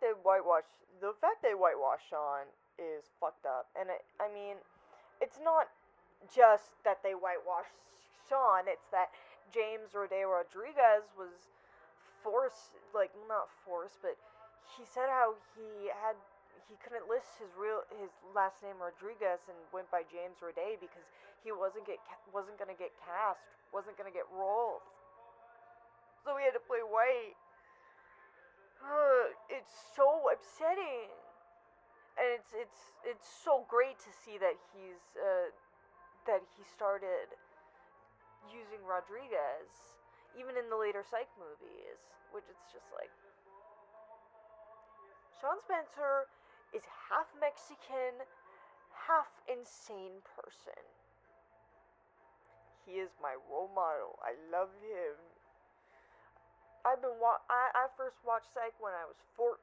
the fact they whitewash Sean is fucked up, and I mean, it's not just that they whitewash Sean; it's that James Roday Rodriguez was forced, like not forced, but he said how he couldn't list his last name Rodriguez and went by James Roday because he wasn't gonna get cast, wasn't gonna get roles, so he had to play white. It's so upsetting, and it's so great to see that he started using Rodriguez, even in the later Psych movies, which it's just like Sean Spencer is half Mexican, half insane person. He is my role model. I love him. I first watched Psych when I was 14.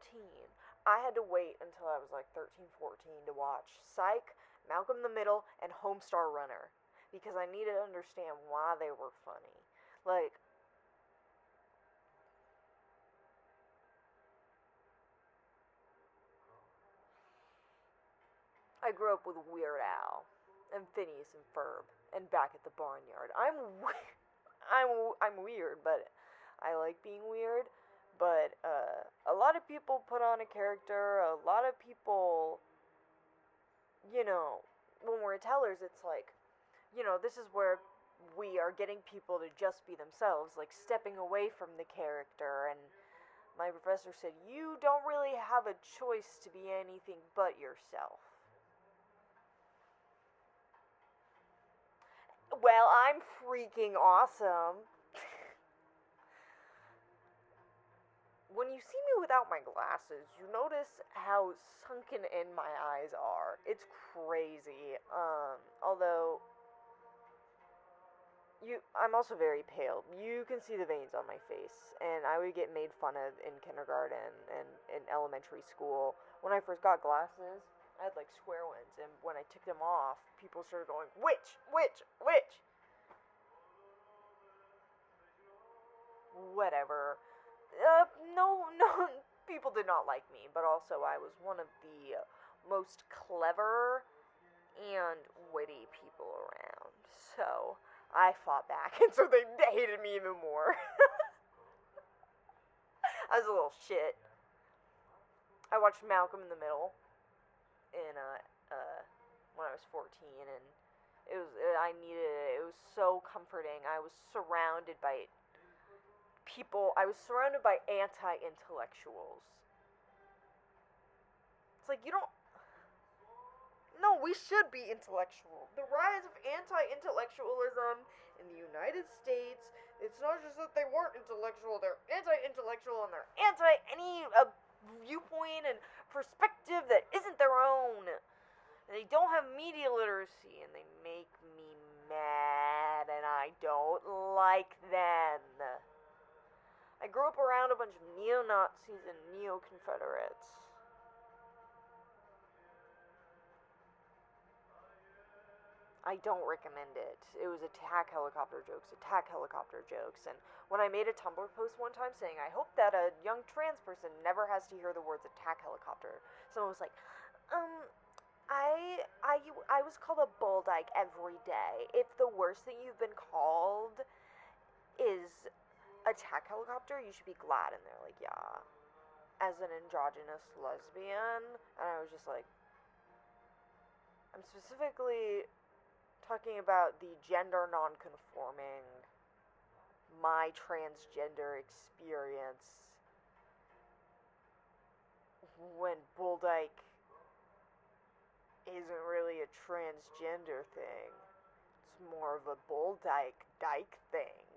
I had to wait until I was like 13, 14 to watch Psych, Malcolm in the Middle, and Homestar Runner because I needed to understand why they were funny. Like, I grew up with Weird Al and Phineas and Ferb and Back at the Barnyard. I'm weird, but I like being weird. But a lot of people put on a character. A lot of people, when we're tellers, it's like, this is where we are getting people to just be themselves, like stepping away from the character. And my professor said, you don't really have a choice to be anything but yourself. Well, I'm freaking awesome. When you see me without my glasses, you notice how sunken in my eyes are. It's crazy. Although I'm also very pale. You can see the veins on my face, and I would get made fun of in kindergarten and in elementary school. When I first got glasses, I had like square ones, and when I took them off, people started going, "Which, which, which?" Whatever. No, no, people did not like me, but also I was one of the most clever and witty people around. So I fought back, and so they hated me even more. I was a little shit. I watched Malcolm in the Middle in when I was 14, and I needed it. It was so comforting. I was surrounded by people. I was surrounded by anti-intellectuals. It's like you don't. No, we should be intellectual. The rise of anti-intellectualism in the United States. It's not just that they weren't intellectual; they're anti-intellectual and they're anti any viewpoint and perspective that isn't their own. And they don't have media literacy, and they make me mad, and I don't like them. I grew up around a bunch of neo-Nazis and neo-Confederates. I don't recommend it. It was attack helicopter jokes, attack helicopter jokes. And when I made a Tumblr post one time saying, I hope that a young trans person never has to hear the words attack helicopter, someone was like, I was called a bull dyke every day. If the worst thing you've been called is attack helicopter, you should be glad. And they're like, yeah, as an androgynous lesbian. And I was just like, I'm specifically talking about the gender non-conforming, my transgender experience when bull dyke isn't really a transgender thing. It's more of a bull dyke thing.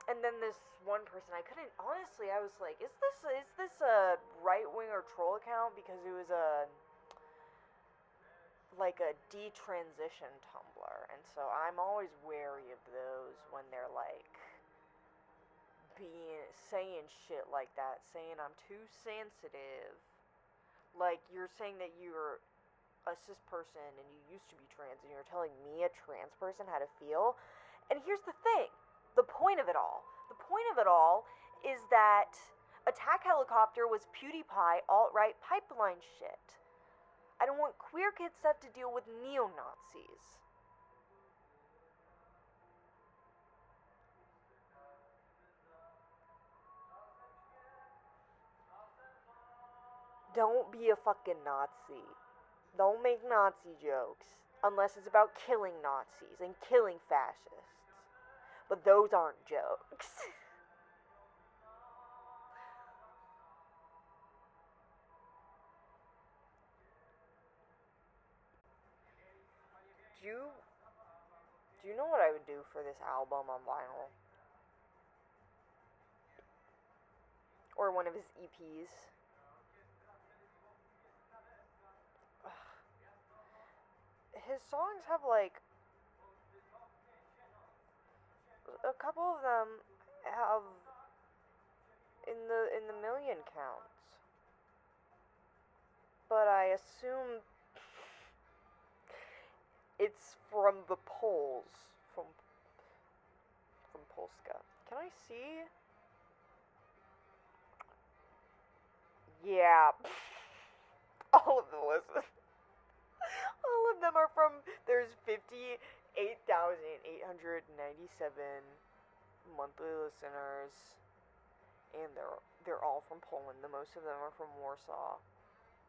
And then this one person, I couldn't, honestly, I was like, is this a right winger troll account? Because it was like a detransition Tumblr, and so I'm always wary of those when they're like saying shit like that, saying I'm too sensitive. Like, you're saying that you're a cis person and you used to be trans, and you're telling me, a trans person, how to feel. And here's the thing, the point of it all is that Attack Helicopter was PewDiePie alt-right pipeline shit. I don't want queer kids to have to deal with neo-Nazis. Don't be a fucking Nazi. Don't make Nazi jokes. Unless it's about killing Nazis and killing fascists. But those aren't jokes. do you do you know what I would do for this album on vinyl? Or one of his EPs? His songs have like a couple of them have in the million counts. But I assume it's from the Poles, from Polska. Can I see? Yeah. All of them listen. All of them are from. There's 58,897 monthly listeners, and they're all from Poland. The most of them are from Warsaw,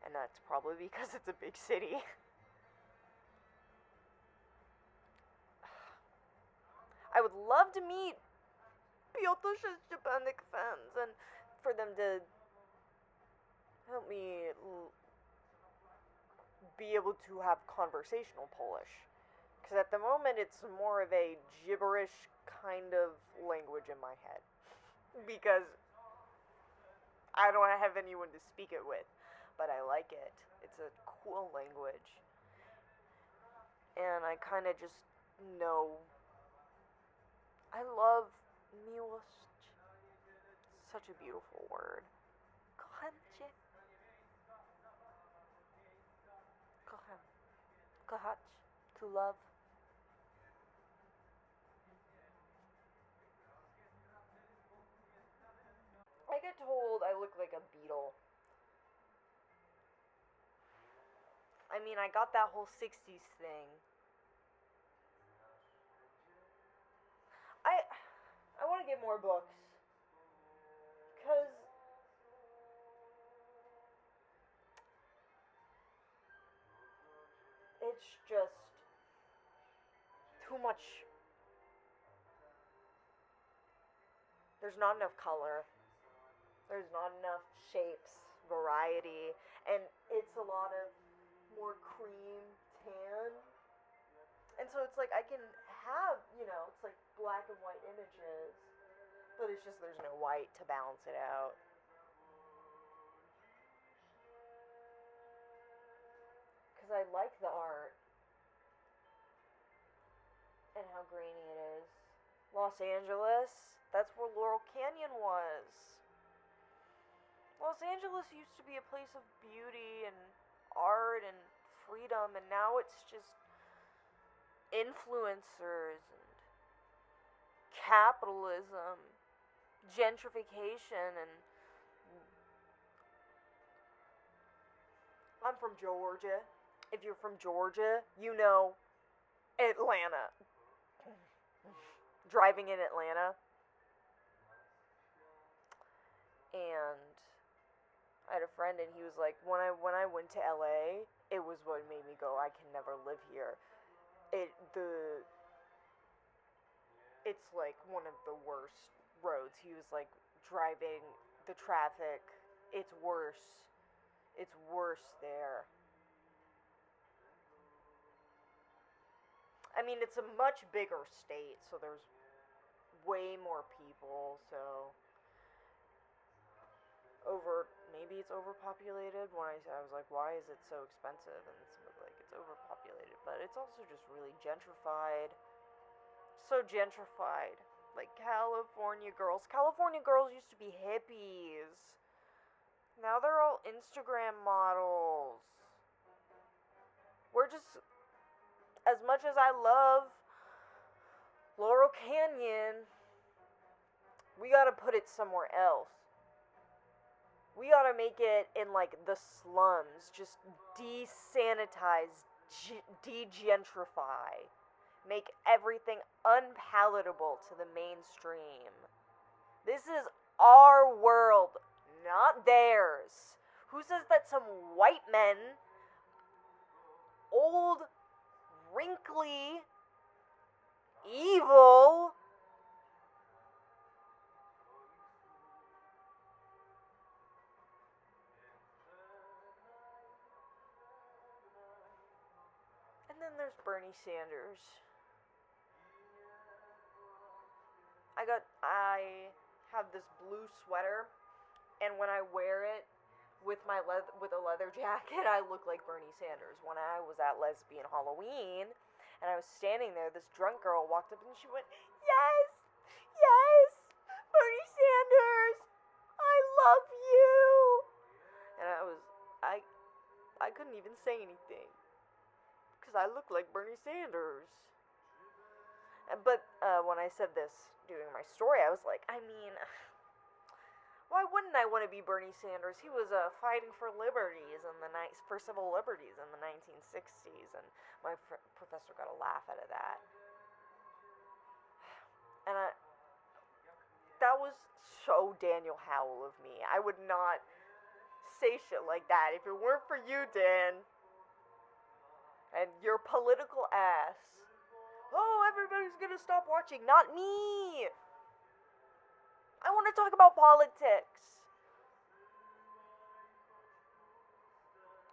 and that's probably because it's a big city. I would love to meet Piotr's Japanik fans and for them to help me be able to have conversational Polish. Because at the moment it's more of a gibberish kind of language in my head. Because I don't have anyone to speak it with. But I like it. It's a cool language. And I kind of just know. I love miłość. Such a beautiful word. Kocham. Kochać. To love. I get told I look like a beetle. I mean, I got that whole 60s thing. I I want to get more books cuz it's just too much. There's not enough color. There's not enough shapes, variety, and it's a lot of more cream tan. And so it's like I can have, it's like black and white images, but it's just there's no white to balance it out. Because I like the art and how grainy it is. Los Angeles, that's where Laurel Canyon was. Los Angeles used to be a place of beauty and art and freedom, and now it's just influencers and capitalism, gentrification, and I'm from Georgia. If you're from Georgia, you know Atlanta. Driving in Atlanta, and I had a friend, and he was like, when I went to LA, it was what made me go, I can never live here. It's like one of the worst roads. He was like, driving the traffic, it's worse. It's worse there. I mean, it's a much bigger state, so there's way more people, so maybe it's overpopulated. When I was like, why is it so expensive? And somebody like, it's overpopulated, but it's also just really gentrified. So gentrified. Like California girls used to be hippies. Now they're all Instagram models. We're just, as much as I love Laurel Canyon, We gotta put it somewhere else. We gotta make it in, like, the slums. Just desanitize, degentrify. Make everything unpalatable to the mainstream. This is our world, not theirs. Who says that some white men, old, wrinkly, evil, and then there's Bernie Sanders. I have this blue sweater, and when I wear it with with a leather jacket, I look like Bernie Sanders. When I was at Lesbian Halloween, and I was standing there, this drunk girl walked up and she went, "Yes, yes, Bernie Sanders, I love you." And I couldn't even say anything because I look like Bernie Sanders. But when I said this during my story, I was like, I mean, why wouldn't I want to be Bernie Sanders? He was fighting for liberties in for civil liberties in the 1960s, and my professor got a laugh out of that. And that was so Daniel Howell of me. I would not say shit like that if it weren't for you, Dan, and your political ass. Oh, everybody's gonna stop watching. Not me! I want to talk about politics.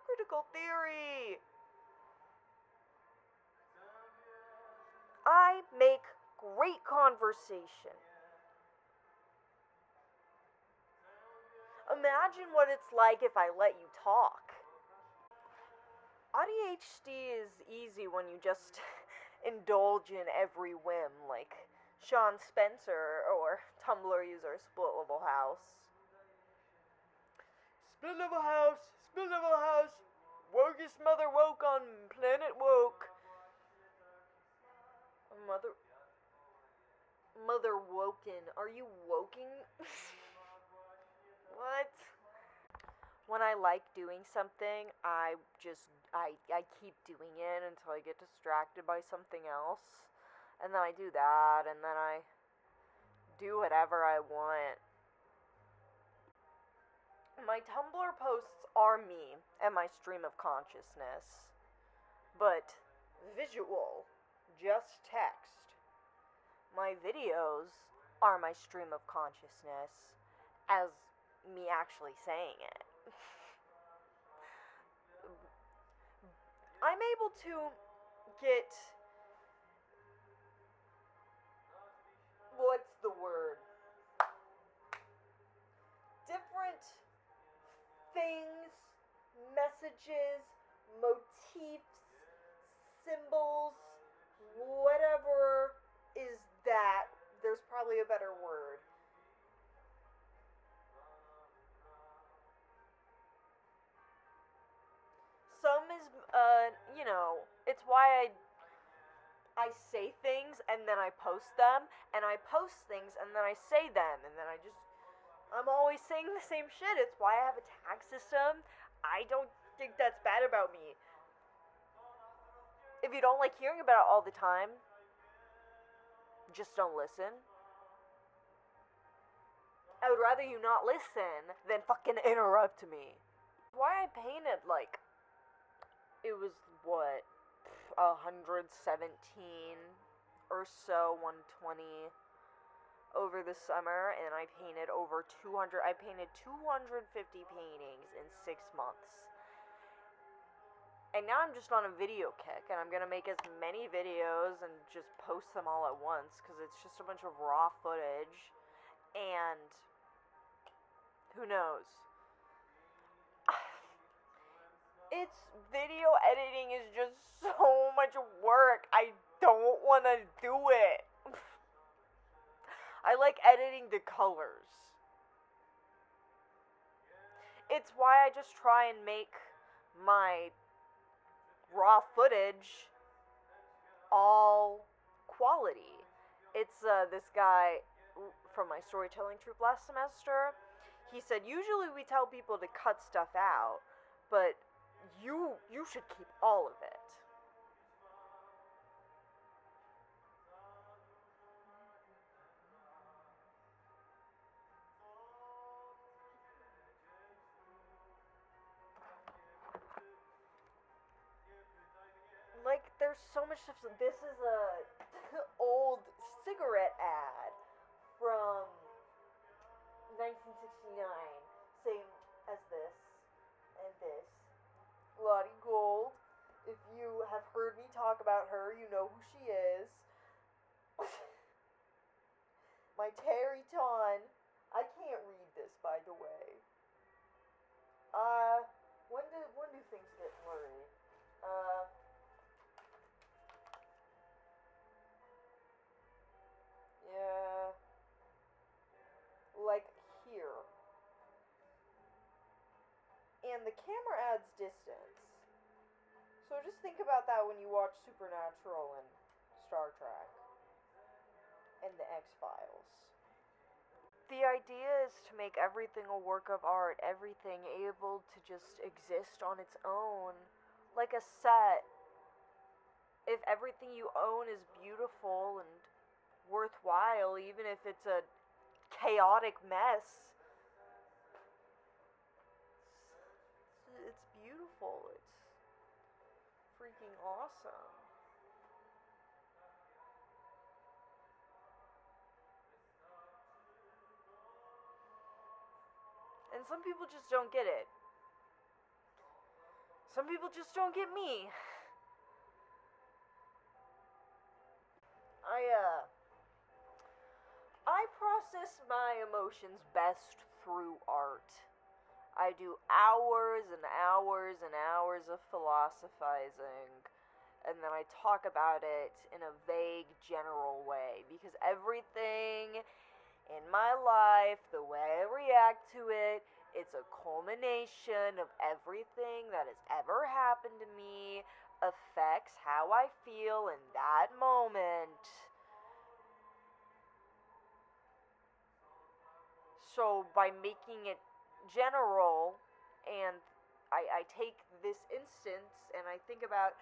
Critical theory. I make great conversation. Imagine what it's like if I let you talk. ADHD is easy when you just indulge in every whim, like Sean Spencer or Tumblr user Split Level House. Split Level House, Split Level House, wokest mother woke on planet woke. Mother woken. Are you woking? What? When I like doing something, I keep doing it until I get distracted by something else. And then I do that, and then I do whatever I want. My Tumblr posts are me and my stream of consciousness. But visual, just text. My videos are my stream of consciousness as me actually saying it. I'm able to get, what's the word? Different things, messages, motifs, symbols, whatever is that. There's probably a better word. Some is, it's why I say things and then I post them, and I post things and then I say them, and then I'm always saying the same shit. It's why I have a tag system. I don't think that's bad about me. If you don't like hearing about it all the time, just don't listen. I would rather you not listen than fucking interrupt me. Why I painted, like, it was, what, 117 or so, 120 over the summer, and I painted over 200, I painted 250 paintings in 6 months. And now I'm just on a video kick, and I'm gonna make as many videos and just post them all at once, because it's just a bunch of raw footage, and who knows? Video editing is just so much work. I don't want to do it. I like editing the colors. It's why I just try and make my raw footage all quality. It's this guy, from my storytelling troupe last semester. He said usually we tell people to cut stuff out, but you should keep all of it. Like, there's so much stuff. This is a old cigarette ad from 1969, same as this and this. Lottie Gold. If you have heard me talk about her, you know who she is. My Terry Ton. I can't read this, by the way. When do things get blurry? Yeah, like here. And the camera adds distance. So just think about that when you watch Supernatural and Star Trek and the X-Files. The idea is to make everything a work of art, everything able to just exist on its own. Like a set. If everything you own is beautiful and worthwhile, even if it's a chaotic mess, it's beautiful. It's freaking awesome. And some people just don't get it. Some people just don't get me. I process my emotions best through art. I do hours and hours and hours of philosophizing, and then I talk about it in a vague, general way, because everything in my life, the way I react to it, it's a culmination of everything that has ever happened to me, affects how I feel in that moment. So by making it general, and I take this instance and I think about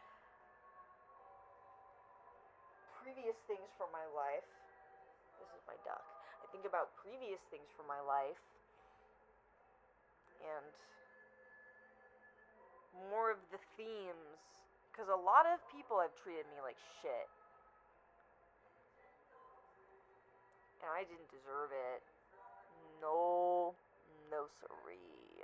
previous things from my life. This is my duck. I think about previous things from my life and more of the themes, because a lot of people have treated me like shit. And I didn't deserve it. No, no siree.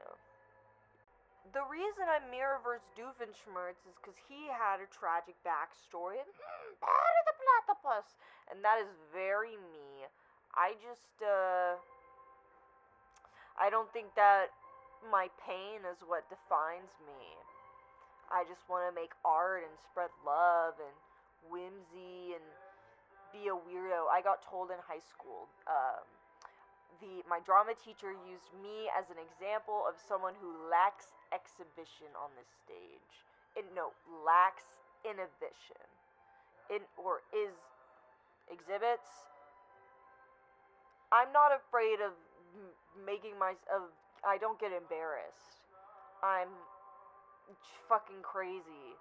The reason I'm Mirrorverse Doofenshmirtz is because he had a tragic backstory, and Patty the Platypus, and that is very me. I don't think that my pain is what defines me. I just want to make art and spread love and whimsy and be a weirdo. I got told in high school, my drama teacher used me as an example of someone who lacks exhibition on the stage. Lacks inhibition. Or is exhibits. I'm not afraid of I don't get embarrassed. I'm fucking crazy.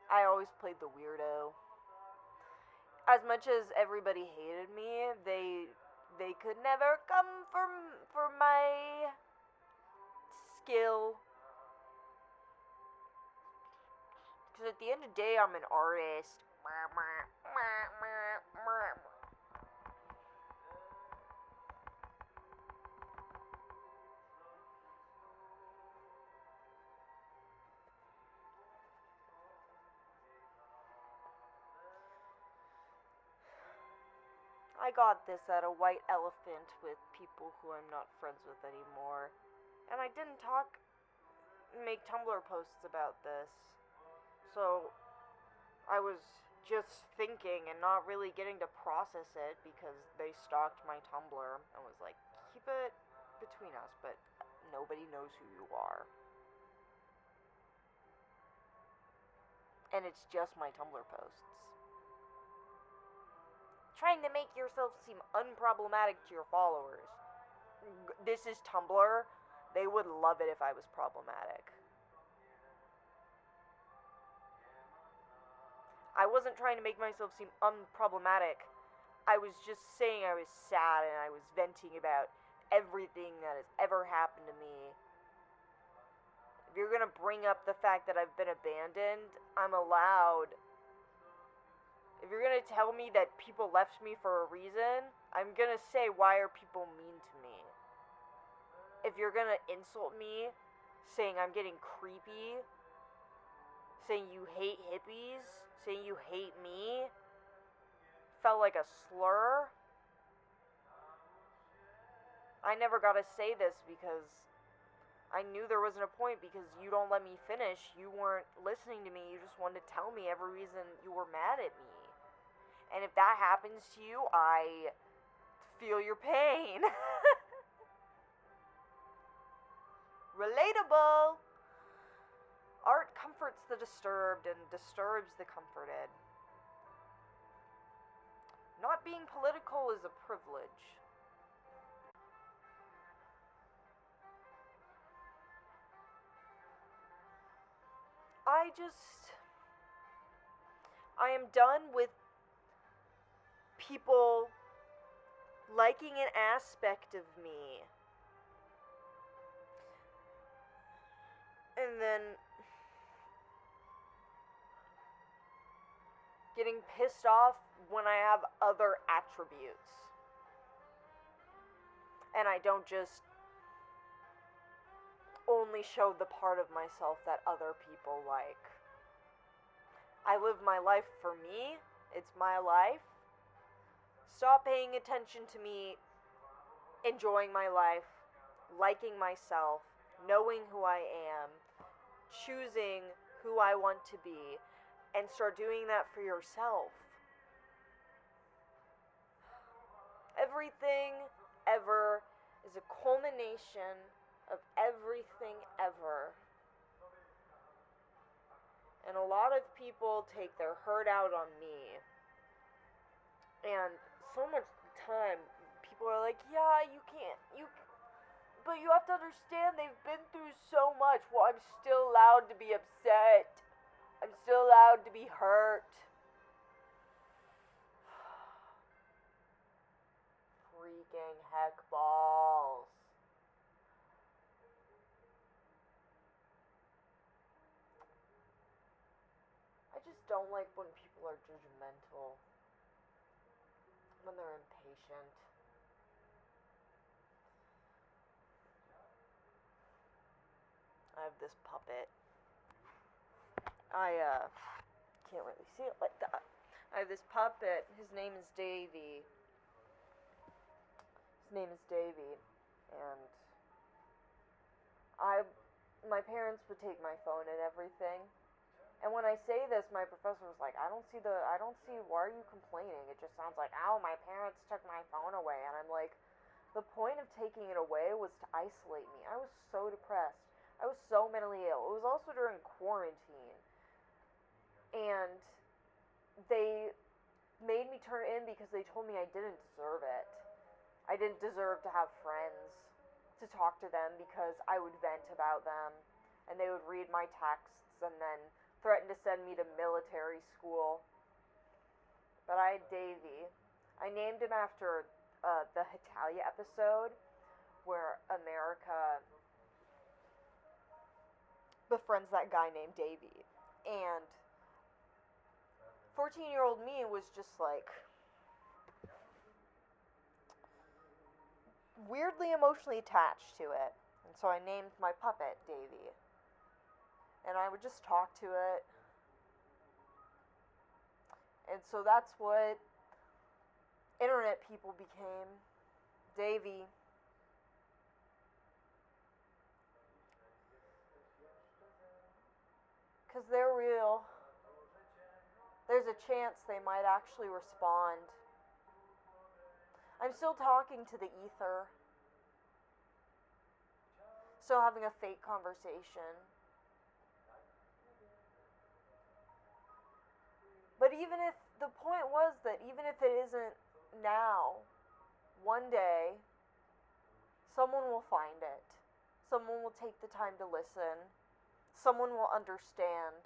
I always played the weirdo. As much as everybody hated me, they could never come for my skill. Because at the end of the day, I'm an artist. I got this at a white elephant with people who I'm not friends with anymore. And I didn't make Tumblr posts about this. So, I was just thinking and not really getting to process it because they stalked my Tumblr. I was like, keep it between us, but nobody knows who you are. And it's just my Tumblr posts. trying to make yourself seem unproblematic to your followers. This is Tumblr. They would love it if I was problematic. I wasn't trying to make myself seem unproblematic. I was just saying I was sad and I was venting about everything that has ever happened to me. If you're gonna bring up the fact that I've been abandoned, I'm allowed. If you're gonna tell me that people left me for a reason, I'm gonna say, why are people mean to me? If you're gonna insult me, saying I'm getting creepy, saying you hate hippies, saying you hate me, felt like a slur. I never got to say this because I knew there wasn't a point, because you don't let me finish. You weren't listening to me. You just wanted to tell me every reason you were mad at me. And if that happens to you, I feel your pain. Relatable. Art comforts the disturbed and disturbs the comforted. Not being political is a privilege. I am done with people liking an aspect of me and then getting pissed off when I have other attributes. And I don't just only show the part of myself that other people like. I live my life for me. It's my life. Stop paying attention to me enjoying my life, liking myself, knowing who I am, choosing who I want to be, and start doing that for yourself. Everything ever is a culmination of everything ever. And a lot of people take their hurt out on me. And so much time, people are like, yeah, but you have to understand they've been through so much. Well, I'm still allowed to be upset. I'm still allowed to be hurt. Freaking heck balls. I just don't like when people are judgmental, when they're impatient. I have this puppet. I can't really see it like that. I have this puppet. His name is Davy. And my parents would take my phone and everything. And when I say this, my professor was like, I don't see, why are you complaining? It just sounds like, ow, my parents took my phone away. And I'm like, the point of taking it away was to isolate me. I was so depressed. I was so mentally ill. It was also during quarantine. And they made me turn it in because they told me I didn't deserve it. I didn't deserve to have friends, to talk to them, because I would vent about them. And they would read my texts and then threaten to send me to military school. But I had Davy. I named him after the Hetalia episode where America befriends that guy named Davy. And 14-year-old me was just like weirdly emotionally attached to it. And so I named my puppet Davy. And I would just talk to it. And so that's what internet people became. Davy. Because they're real. There's a chance they might actually respond. I'm still talking to the ether. Still having a fake conversation. But even if the point was that even if it isn't now, one day, someone will find it. Someone will take the time to listen. Someone will understand,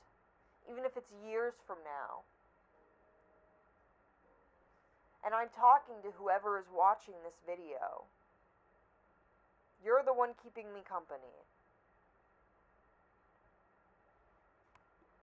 even if it's years from now. And I'm talking to whoever is watching this video. You're the one keeping me company.